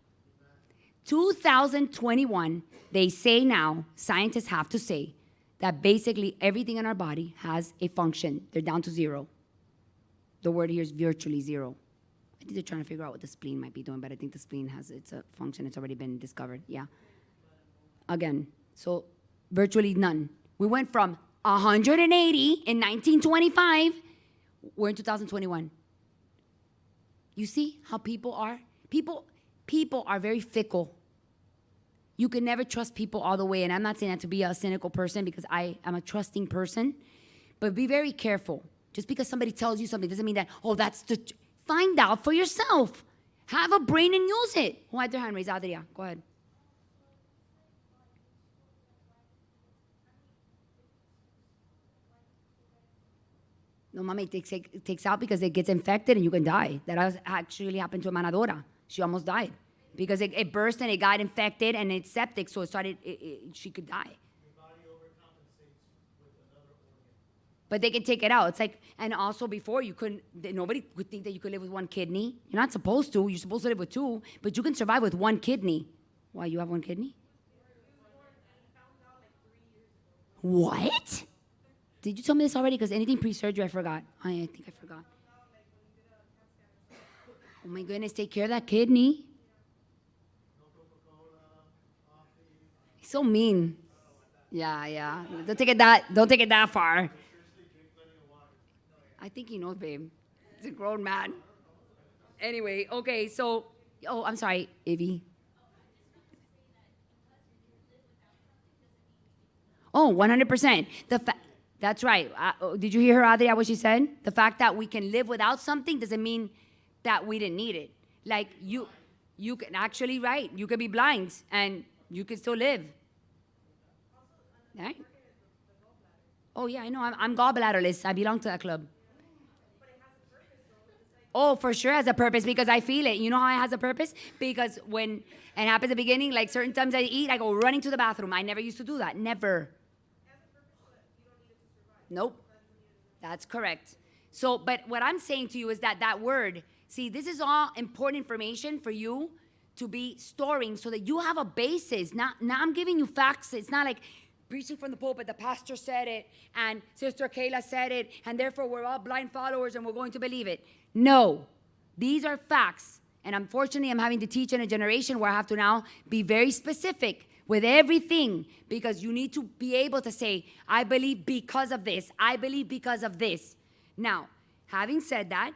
2021, they say now, scientists have to say, that basically everything in our body has a function. They're down to 0. The word here is virtually 0. I think they're trying to figure out what the spleen might be doing, but I think the spleen it's a function. It's already been discovered. Yeah. Again, so virtually none. We went from 180 in 1925. We're in 2021. You see how people are? People are very fickle. You can never trust people all the way. And I'm not saying that to be a cynical person because I am a trusting person. But be very careful. Just because somebody tells you something doesn't mean that, oh, that's the. Find out for yourself. Have a brain and use it. Who had their hand raised? Adria, go ahead. No, mami, it takes out because it gets infected and you can die. That actually happened to Manadora. She almost died because it burst and it got infected and it's septic, so it started. She could die.
Your body overcompensates with another organ.
But they can take it out. It's like, and also before you couldn't. Nobody would think that you could live with one kidney. You're not supposed to. You're supposed to live with two, but you can survive with one kidney. Why, you have one kidney? What? Did you tell me this already? Because anything pre-surgery, I forgot. I think I forgot. Oh my goodness, take care of that kidney. He's so mean. Yeah. Don't take it that far. I think he knows, babe. He's a grown man. Anyway, okay, so, oh, I'm sorry, Ivy. Oh, 100%. That's right. Did you hear her, Adria, what she said? The fact that we can live without something doesn't mean that we didn't need it. Like, you can actually, right, you could be blind and you can still live. Right? Oh, yeah, I know. I'm gallbladderless. I belong to that club. Oh, for sure has a purpose because I feel it. You know how it has a purpose? Because when it happens at the beginning, like certain times I eat, I go running to the bathroom. I never used to do that. Never. Nope. That's correct. So, but what I'm saying to you is that word, see, this is all important information for you to be storing so that you have a basis. Now I'm giving you facts. It's not like preaching from the pulpit, the pastor said it, and Sister Kayla said it, and therefore we're all blind followers and we're going to believe it. No. These are facts. And unfortunately, I'm having to teach in a generation where I have to now be very specific with everything because you need to be able to say, I believe because of this. I believe because of this. Now, having said that,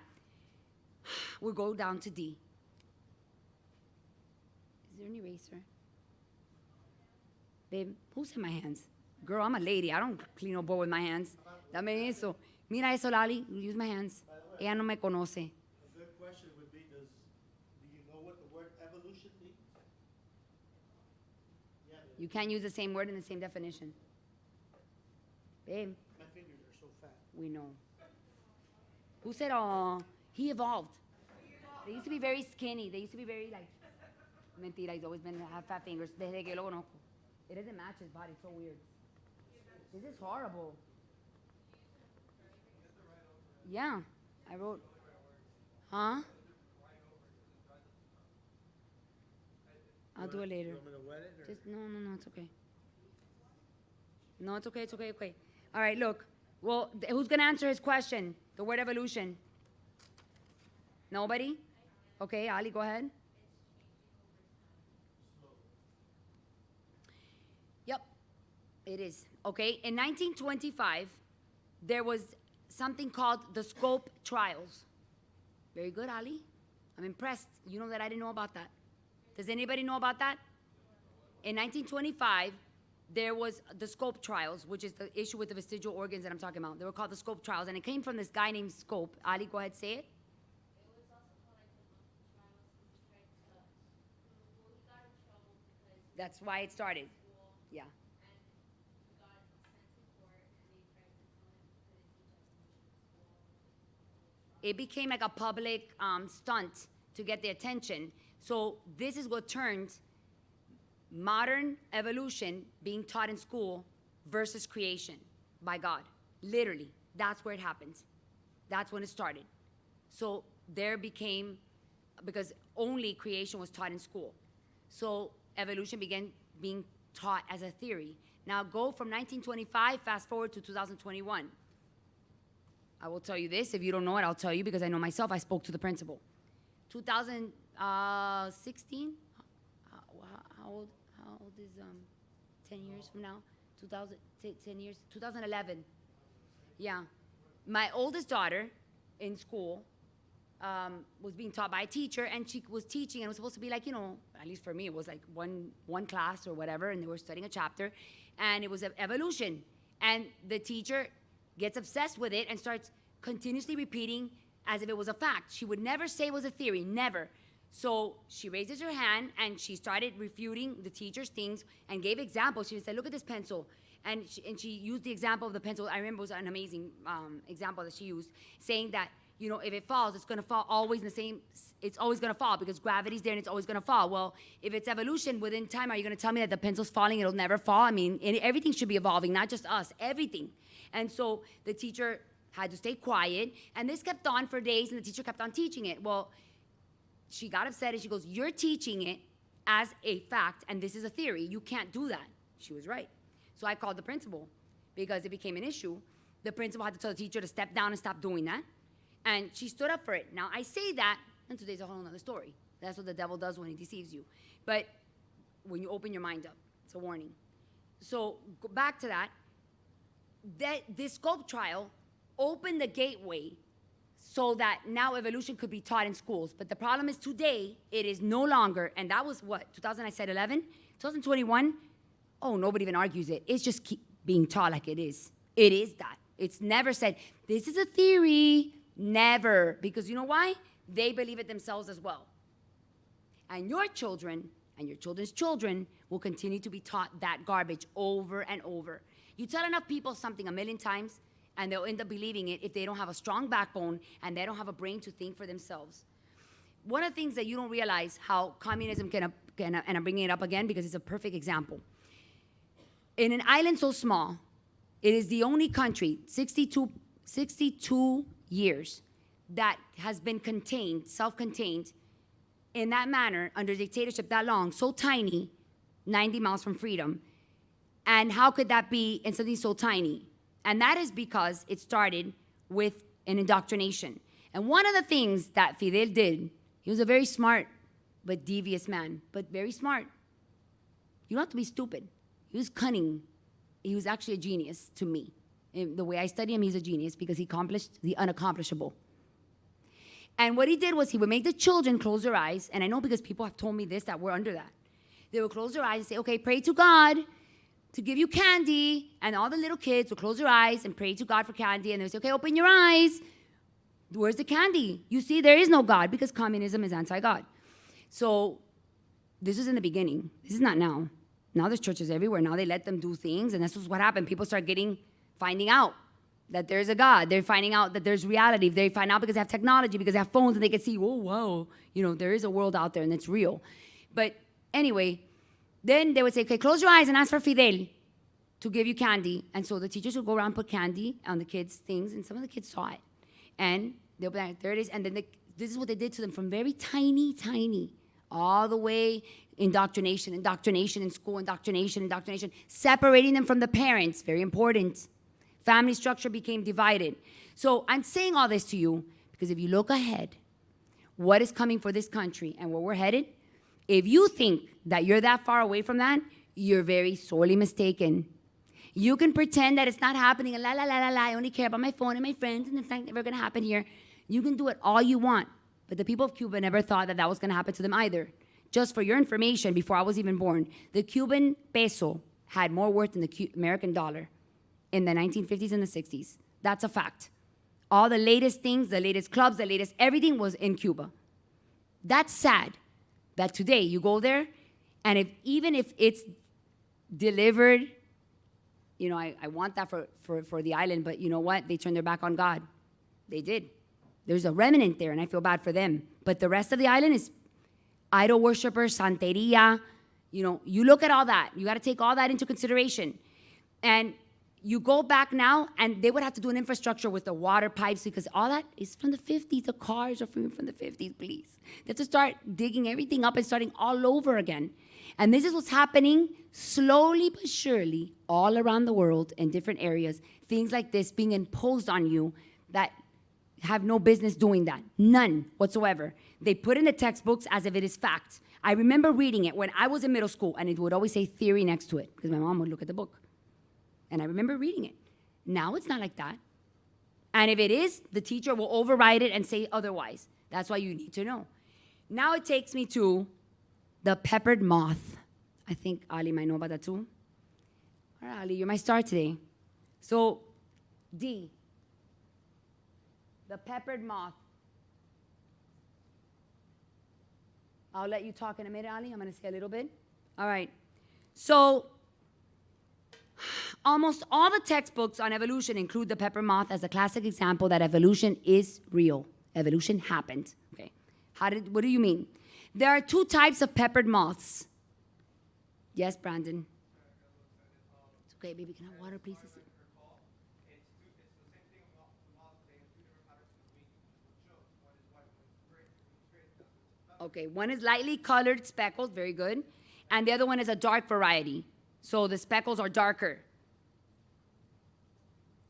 we'll go down to D. Is there an eraser? Babe, who's in my hands? Girl, I'm a lady. I don't clean a bowl with my hands. Dame eso. Mira eso, Lali. Use my hands. Ella no me conoce.
A good question would be, do you know what the word evolution means? Yeah,
You can't use the same word in the same definition. Babe,
my fingers are so fat.
we know. Who said, oh, he evolved? They used to be very skinny. They used to be very like, mentira, he's always been have fat fingers. Desde que yo lo conozco. It doesn't match his body. It's so weird. This is horrible. Yeah, I wrote. Huh? I'll do it later.
You want me to wet it, or?
Just no, it's okay. No, it's okay. All right, look. Well, who's gonna answer his question? The word evolution. Nobody? Okay, Ali, go ahead. Yep, it is. Okay, in 1925, there was something called the Scope Trials. Very good, Ali. I'm impressed. You know that I didn't know about that. Does anybody know about that? In 1925, there was the Scope Trials, which is the issue with the vestigial organs that I'm talking about. They were called the Scope Trials, and it came from this guy named Scope. Ali, go ahead, say it.
It was also called like the monkey trials because he tried to, well, he got in trouble because
That's why it started.
school
Yeah.
and he got sent to court and they tried to tell him he couldn't teach evolution in school.
It became like a public stunt to get the attention. So this is what turned modern evolution being taught in school versus creation by God. Literally, that's where it happened. That's when it started. So there became, because only creation was taught in school. So evolution began being taught as a theory. Now go from 1925, fast forward to 2021. I will tell you this. If you don't know it, I'll tell you because I know myself. I spoke to the principal. 2016? How old is 10 years from now? 10 years? 2011. Yeah. My oldest daughter in school, was being taught by a teacher, and she was teaching, and it was supposed to be like, at least for me, it was like one class or whatever, and they were studying a chapter, and it was evolution. And the teacher gets obsessed with it and starts continuously repeating as if it was a fact. She would never say it was a theory, never. So she raises her hand, and she started refuting the teacher's things and gave examples. She said, look at this pencil. And she used the example of the pencil. I remember it was an amazing example that she used, saying that, if it falls, it's going to fall always in the same, it's always going to fall because gravity's there and it's always going to fall. Well, if it's evolution, within time, are you going to tell me that the pencil's falling, it'll never fall? I mean, everything should be evolving, not just us, everything. And so the teacher had to stay quiet, and this kept on for days, and the teacher kept on teaching it. Well, she got upset, and she goes, you're teaching it as a fact, and this is a theory. You can't do that. She was right. So I called the principal because it became an issue. The principal had to tell the teacher to step down and stop doing that. And she stood up for it. Now, I say that, and today's a whole other story. That's what the devil does when he deceives you. But when you open your mind up, it's a warning. So go back to that. This scope trial opened the gateway so that now evolution could be taught in schools. But the problem is today, it is no longer, and that was what, 2000, I said 11? 2021? Oh, nobody even argues it. It's just keep being taught like it is. It is that. It's never said, this is a theory. Never. Because you know why? They believe it themselves as well. And your children and your children's children will continue to be taught that garbage over and over. You tell enough people something a million times, and they'll end up believing it if they don't have a strong backbone and they don't have a brain to think for themselves. One of the things that you don't realize how communism can and I'm bringing it up again because it's a perfect example. In an island so small, it is the only country, 62 years, that has been contained, self-contained, in that manner, under dictatorship that long, so tiny, 90 miles from freedom. And how could that be in something so tiny? And that is because it started with an indoctrination. And one of the things that Fidel did, he was a very smart but devious man, but very smart. You don't have to be stupid. He was cunning. He was actually a genius to me. In the way I study him, he's a genius because he accomplished the unaccomplishable. And what he did was he would make the children close their eyes, and I know because people have told me this, that we're under that. They would close their eyes and say, okay, pray to God to give you candy, and all the little kids would close their eyes and pray to God for candy, and they would say, okay, open your eyes. Where's the candy? You see, there is no God because communism is anti-God. So this is in the beginning. This is not now. Now there's churches everywhere. Now they let them do things, and this is what happened. People start finding out that there's a God. They're finding out that there's reality. They find out because they have technology, because they have phones, and they can see, oh, wow, there is a world out there, and it's real. But anyway, then they would say, okay, close your eyes and ask for Fidel to give you candy. And so the teachers would go around and put candy on the kids' things, and some of the kids saw it. And they'll be like, there it is. And then this is what they did to them from very tiny, all the way indoctrination in school, indoctrination, separating them from the parents, very important. Family structure became divided. So I'm saying all this to you because if you look ahead, what is coming for this country and where we're headed, if you think that you're that far away from that, you're very sorely mistaken. You can pretend that it's not happening and I only care about my phone and my friends and it's not never gonna happen here. You can do it all you want, but the people of Cuba never thought that was gonna happen to them either. Just for your information, before I was even born, the Cuban peso had more worth than the American dollar in the 1950s and the 60s. That's a fact. All the latest things, the latest clubs, the latest everything was in Cuba. That's sad that today you go there, and even if it's delivered, I want that for the island, but you know what? They turned their back on God. They did. There's a remnant there, and I feel bad for them. But the rest of the island is idol worshipers, santeria. You look at all that. You got to take all that into consideration. And you go back now, and they would have to do an infrastructure with the water pipes because all that is from the 50s. The cars are from the 50s, please. They have to start digging everything up and starting all over again. And this is what's happening slowly but surely all around the world in different areas. Things like this being imposed on you that have no business doing that. None whatsoever. They put in the textbooks as if it is fact. I remember reading it when I was in middle school, and it would always say theory next to it because my mom would look at the book. And I remember reading it. Now it's not like that. And if it is, the teacher will override it and say otherwise. That's why you need to know. Now it takes me to the peppered moth. I think Ali might know about that too. All right, Ali, you're my star today. So, D, the peppered moth. I'll let you talk in a minute, Ali. I'm going to say a little bit. All right. So, almost all the textbooks on evolution include the pepper moth as a classic example that evolution is real. Evolution happened. Okay. What do you mean? There are two types of peppered moths. Yes, Brandon. It's okay, baby. Can I have water, please? Okay, one is lightly colored speckled, very good. And the other one is a dark variety. So the speckles are darker.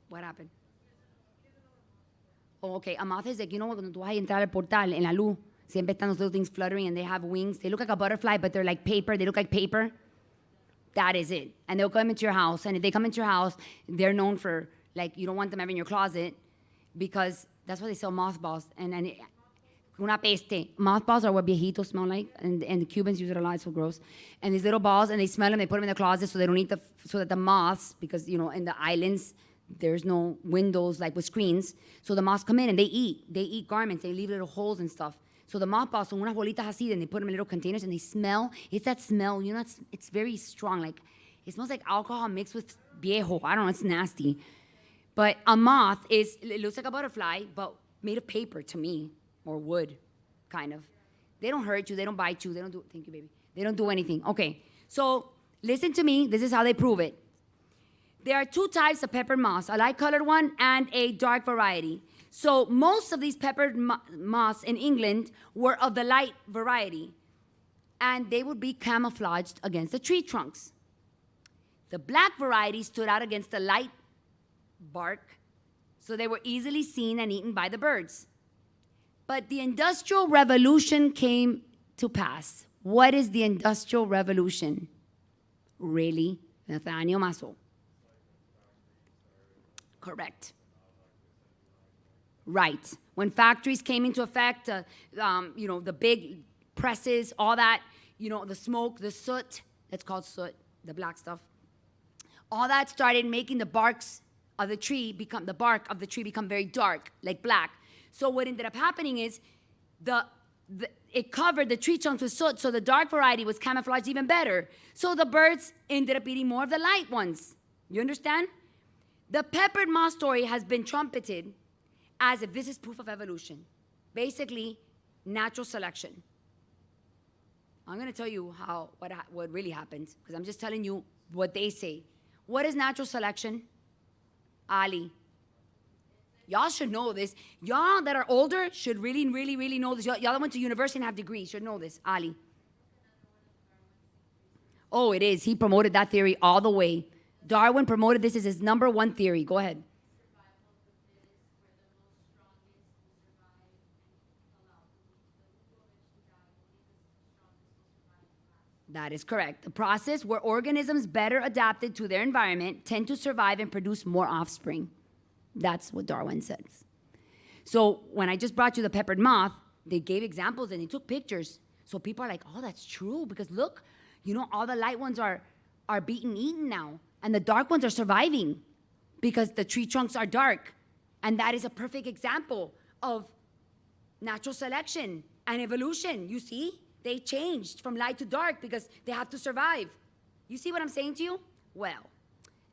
What happened? Oh, okay. A moth is like, you know, cuando tú vas a entrar al portal en la luz, siempre están those little things fluttering and they have wings. They look like a butterfly, but they're like paper. They look like paper. That is it. And they'll come into your house. And if they come into your house, they're known for, like, you don't want them ever in your closet because that's why they sell mothballs. And una peste. Mothballs are what viejitos smell like, and the Cubans use it a lot. It's so gross. And these little balls, and they smell them. They put them in the closet so they don't eat so that the moths, because you know in the islands there's no windows like with screens, so the moths come in and they eat. They eat garments. They leave little holes and stuff. So the mothballs son unas bolitas así, and they put them in little containers, and they smell. It's that smell, you know. It's very strong. Like it smells like alcohol mixed with viejo. I don't know. It's nasty. But a moth it looks like a butterfly, but made of paper to me. Or wood, kind of. They don't hurt you. They don't bite you. They don't do, thank you, baby. They don't do anything. Okay, so listen to me. This is how they prove it. There are two types of peppered moths, a light colored one and a dark variety. So most of these peppered moths in England were of the light variety, and they would be camouflaged against the tree trunks. The black variety stood out against the light bark, so they were easily seen and eaten by the birds. But the Industrial Revolution came to pass. What is the Industrial Revolution? Really? Nathaniel Maso. Correct. Right. When factories came into effect, you know, the big presses, all that, you know, the smoke, the soot, that's called soot, the black stuff. All that started making the bark of the tree become very dark, like black. So what ended up happening is it covered the tree trunks with soot, so the dark variety was camouflaged even better. So the birds ended up eating more of the light ones. You understand? The peppered moth story has been trumpeted as if this is proof of evolution. Basically, natural selection. I'm going to tell you what really happens, because I'm just telling you what they say. What is natural selection? Ali. Y'all should know this. Y'all that are older should really, really, really know this. Y'all that went to university and have degrees should know this. Ali. Oh, it is. He promoted that theory all the way. Darwin promoted this as his number one theory. Go ahead. That is correct. The process where organisms better adapted to their environment tend to survive and produce more offspring. That's what Darwin says. So when I just brought you the peppered moth, they gave examples and they took pictures. So people are like, oh, that's true, because look, you know, all the light ones are being eaten now, and the dark ones are surviving because the tree trunks are dark. And that is a perfect example of natural selection and evolution. You see? They changed from light to dark because they have to survive. You see what I'm saying to you? Well,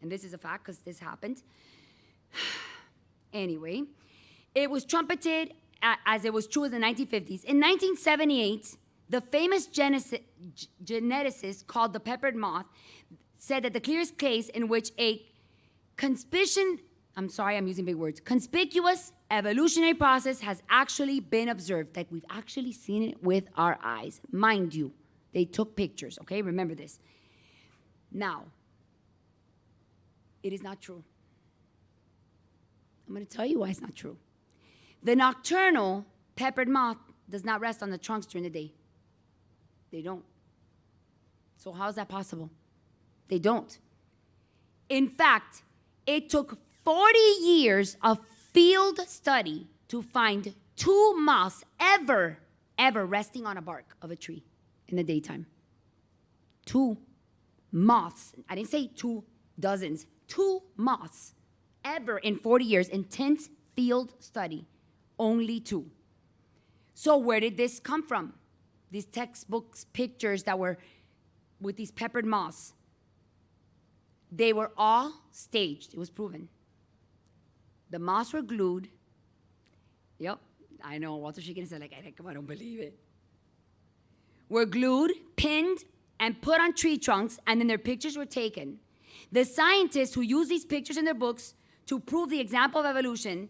and this is a fact because this happened. Anyway, it was trumpeted as it was true in the 1950s. In 1978, the famous geneticist called the peppered moth said that the clearest case in which a conspicuous evolutionary process has actually been observed, like we've actually seen it with our eyes. Mind you, they took pictures, okay? Remember this. Now, it is not true. I'm going to tell you why it's not true. The nocturnal peppered moth does not rest on the trunks during the day. They don't. So how is that possible? They don't. In fact, it took 40 years of field study to find 2 moths ever resting on a bark of a tree in the daytime. 2 moths. I didn't say 2 dozens. 2 moths ever in 40 years. Intense field study. Only 2. So where did this come from? These textbooks, pictures that were with these peppered moths. They were all staged. It was proven. The moths were glued. Yep, I know. Walter shaking his head like, I don't believe it. Were glued, pinned, and put on tree trunks, and then their pictures were taken. The scientists who use these pictures in their books to prove the example of evolution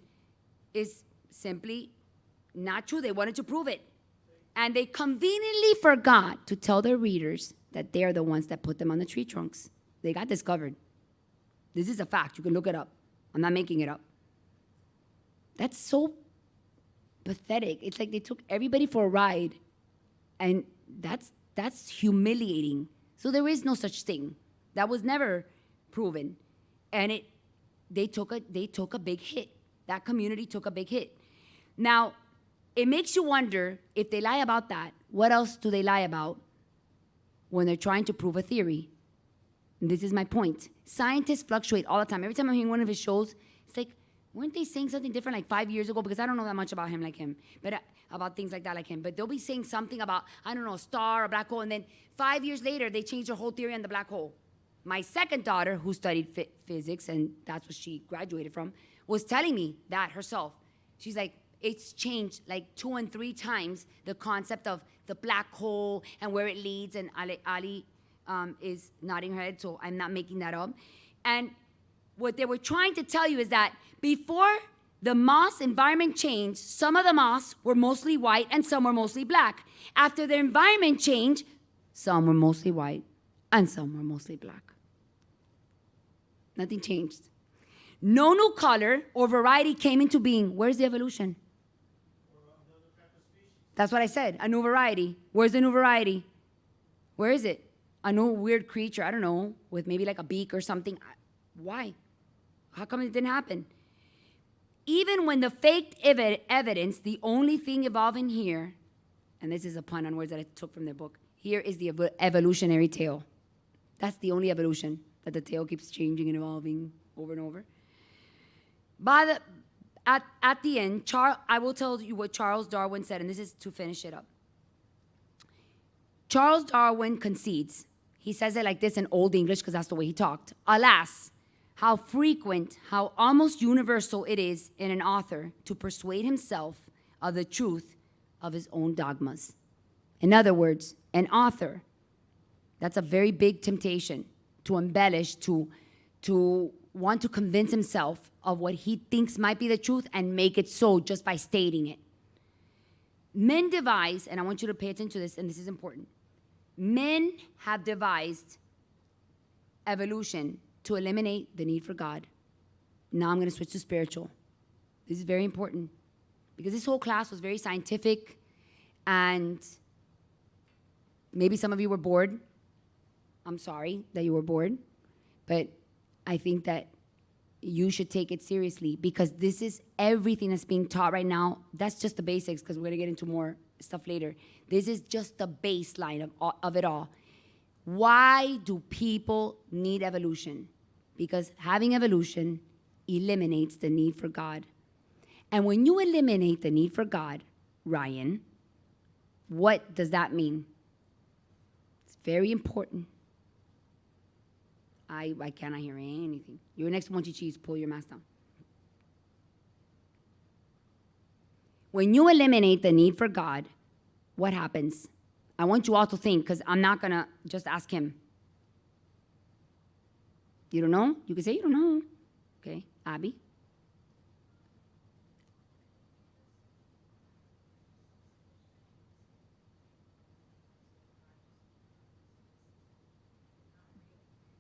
is simply not true. They wanted to prove it. And they conveniently forgot to tell their readers that they're the ones that put them on the tree trunks. They got discovered. This is a fact. You can look it up. I'm not making it up. That's so pathetic. It's like they took everybody for a ride, and that's humiliating. So there is no such thing. That was never proven. And they took a big hit. That community took a big hit. Now, it makes you wonder, if they lie about that, what else do they lie about when they're trying to prove a theory? And this is my point. Scientists fluctuate all the time. Every time I'm hearing one of his shows, it's like, weren't they saying something different like 5 years ago? Because I don't know that much about him like him, but about things like that like him. But they'll be saying something about, I don't know, a star, a black hole, and then 5 years later, they change their whole theory on the black hole. My second daughter, who studied physics, and that's what she graduated from, was telling me that herself. She's like, it's changed like 2 and 3 times the concept of the black hole and where it leads. And Ali is nodding her head, so I'm not making that up. And what they were trying to tell you is that before the moss environment changed, some of the moss were mostly white and some were mostly black. After the environment changed, some were mostly white and some were mostly black. Nothing changed. No new color or variety came into being. Where's the evolution? That's what I said, a new variety. Where's the new variety? Where is it? A new weird creature, I don't know, with maybe like a beak or something. Why? How come it didn't happen? Even when the faked evidence, the only thing evolving here, and this is a pun on words that I took from their book, here is the evolutionary tail. That's the only evolution, that the tail keeps changing and evolving over and over. At the end, I will tell you what Charles Darwin said, and this is to finish it up. Charles Darwin concedes. He says it like this in Old English because that's the way he talked. Alas, how frequent, how almost universal it is in an author to persuade himself of the truth of his own dogmas. In other words, an author, that's a very big temptation, to embellish, to want to convince himself of what he thinks might be the truth and make it so just by stating it. Men devise, and I want you to pay attention to this, and this is important. Men have devised evolution to eliminate the need for God. Now I'm going to switch to spiritual. This is very important because this whole class was very scientific, and maybe some of you were bored. I'm sorry that you were bored, but I think that you should take it seriously because this is everything that's being taught right now. That's just the basics because we're going to get into more stuff later. This is just the baseline of it all. Why do people need evolution? Because having evolution eliminates the need for God. And when you eliminate the need for God, Ryan, what does that mean? It's very important. I cannot hear anything. You're next to Monchi Cheese, pull your mask down. When you eliminate the need for God, what happens? I want you all to think, because I'm not going to just ask him. You don't know? You can say you don't know. Okay, Abby?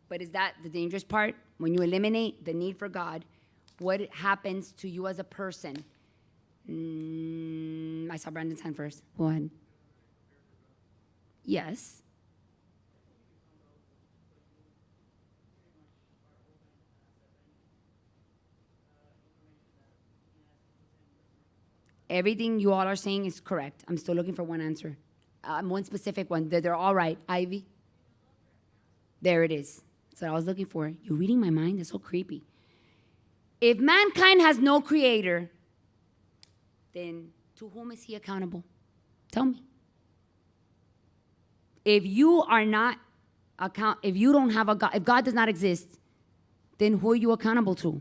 But is that the dangerous part? When you eliminate the need for God, what happens to you as a person? I saw Brandon's hand first. Go ahead. Yes. Everything you all are saying is correct. I'm still looking for one answer. One specific one. They're all right. Ivy? There it is. That's what I was looking for. You're reading my mind? That's so creepy. If mankind has no creator, then to whom is he accountable? Tell me. If you are not if you don't have a God, if God does not exist, then who are you accountable to?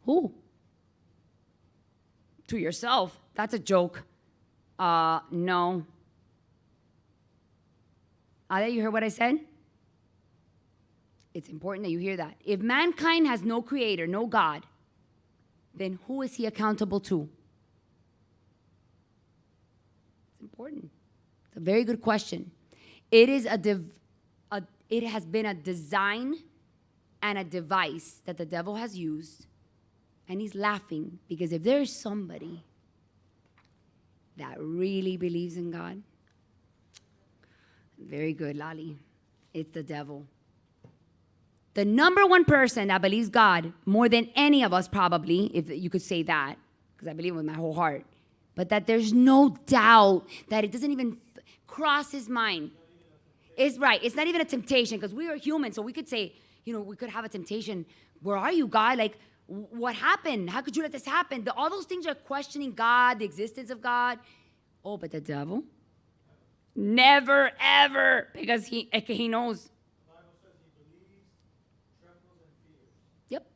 Who? To yourself. That's a joke. No. Ale, you heard what I said? It's important that you hear that. If mankind has no creator, no God, then who is he accountable to? It's important. It's a very good question. It is it has been a design and a device that the devil has used, and he's laughing because if there is somebody that really believes in God, very good, Lali, it's the devil. The number one person that believes God more than any of us, probably, if you could say that, because I believe it with my whole heart, but that there's no doubt that it doesn't even cross his mind. It's right. It's not even a temptation because we are human. So we could say, we could have a temptation. Where are you, God? Like, what happened? How could you let this happen? All those things are questioning God, the existence of God. Oh, but the devil? Never, ever. Because he knows.
The Bible says he believes, trembles, and fears.
Yep.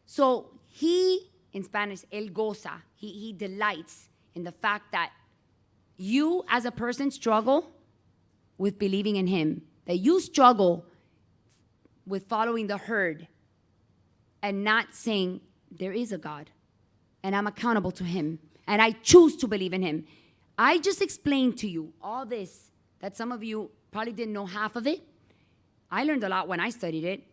So he, in Spanish, él goza. He delights in the fact that you as a person struggle with believing in him, that you struggle with following the herd and not saying there is a God and I'm accountable to him and I choose to believe in him. I just explained to you all this that some of you probably didn't know half of it. I learned a lot when I studied it,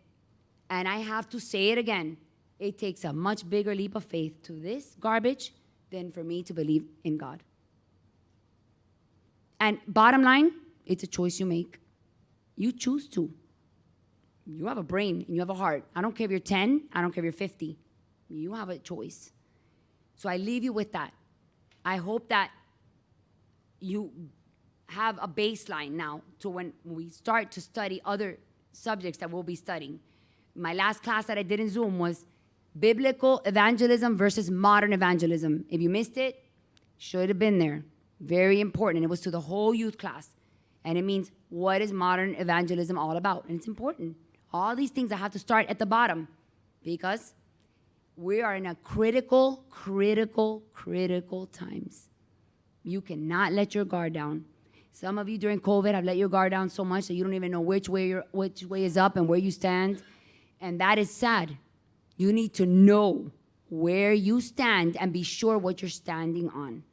and I have to say it again. It takes a much bigger leap of faith to this garbage than for me to believe in God. And bottom line, it's a choice you make. You choose to. You have a brain and you have a heart. I don't care if you're 10, I don't care if you're 50. You have a choice. So I leave you with that. I hope that you have a baseline now to when we start to study other subjects that we'll be studying. My last class that I did in Zoom was biblical evangelism versus modern evangelism. If you missed it, should have been there. Very important. It was to the whole youth class. And it means, what is modern evangelism all about? And it's important. All these things I have to start at the bottom because we are in a critical times. You cannot let your guard down. Some of you during COVID have let your guard down so much that you don't even know which way is up and where you stand. And that is sad. You need to know where you stand and be sure what you're standing on.